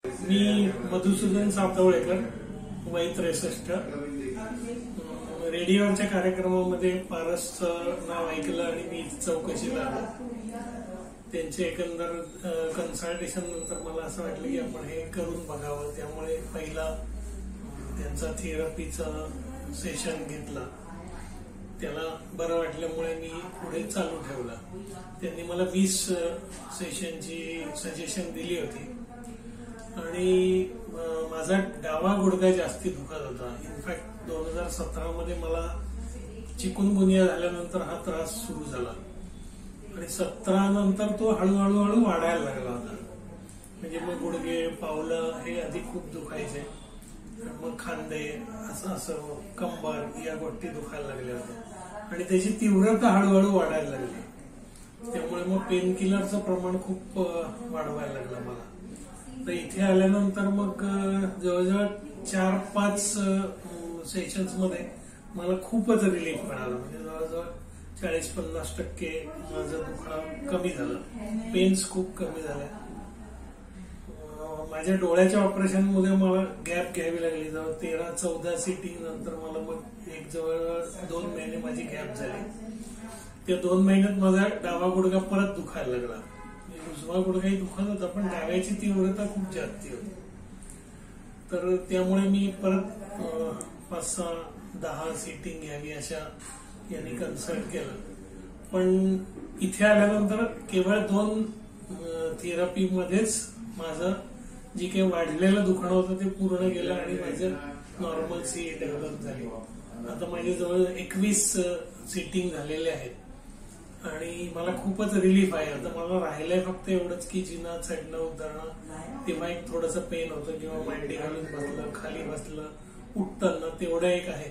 मी मधुसूदन सातवळेकर, वय 63. रेडिओच्या कार्यक्रमामध्ये पारसचं नाव ऐकलं आणि मी चौकशीला आलो. त्यांचे एकंदर कन्सल्टेशन नंतर मला असं वाटलं की आपण हे करून बघावं. त्यामुळे पहिला त्यांचा थेरपीचा सेशन घेतला. त्याला बरं वाटल्यामुळे मी पुढे चालू ठेवला. त्यांनी मला 20 सेशनची सजेशन दिली होती आणि माझा डावा गुडघा जास्ती दुखत होता. इनफॅक्ट 2017 मध्ये मला चिकुनगुनिया झाल्यानंतर हा त्रास सुरू झाला आणि 17 नंतर तो हळूहळू वाढायला लागला होता. म्हणजे मग गुडघे, पावलं हे आधी खूप दुखायचे, मग खांदे, असं कंबर या गोष्टी दुखायला लागल्या होत्या आणि त्याची तीव्रता हळूहळू वाढायला लागली. त्यामुळे मग पेन किलरचं प्रमाण खूप वाढवायला लागलं मला. तर इथे आल्यानंतर मग जवळजवळ 4-5 सेशन्स मध्ये मला खूपच रिलीफ मिळाला. म्हणजे जवळजवळ 40-50% माझं दुखणं कमी झालं, पेन्स खूप कमी झाल्या. माझ्या डोळ्याच्या ऑपरेशन मध्ये मला गॅप घ्यावी लागली. जवळ 13-14 सिटिंग नंतर मला मग एक जवळ 2 महिने माझी गॅप झाली. त्या 2 महिन्यात माझा डावा गुडघा परत दुखायला लागला. उजवा गुडघाही दुखत होता, पण डाव्याची तीव्रता खूप जास्त होती. तर त्यामुळे मी परत 5-6-10 सिटिंग घ्यावी अशा यांनी कन्सल्ट केलं. पण इथे आल्यानंतर केवळ 2 थेरपीमध्येच माझं जे काही वाढलेलं दुखणं होतं ते पूर्ण गेलं आणि माझं नॉर्मलसी डेव्हलप झाली. आता माझे जवळ 21 सिटिंग झालेले आहेत आणि मला खूपच रिलीफ आहे. आता मला राहिलंय फक्त एवढंच की जिना चढणं उतरणं तेव्हा एक थोडंसं पेन होतं किंवा मांडी घालून बसलं, खाली बसलं, उठताना तेवढं एक आहे.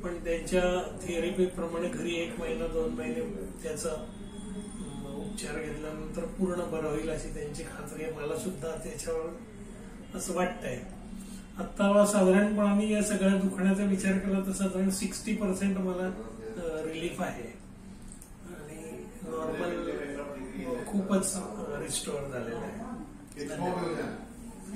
पण त्यांच्या थेरपी प्रमाणे घरी 1 महिना 2 महिने त्याचा उपचार घेतल्यानंतर पूर्ण बरं होईल अशी त्यांची खात्री आहे. मला सुद्धा त्याच्यावर असं वाटतंय. आता साधारणपणे या सगळ्या दुखण्याचा विचार केला तर साधारण 60% मला रिलीफ आहे आणि नॉर्मल खूपच रिस्टोअर झालेलं आहे. धन्यवाद.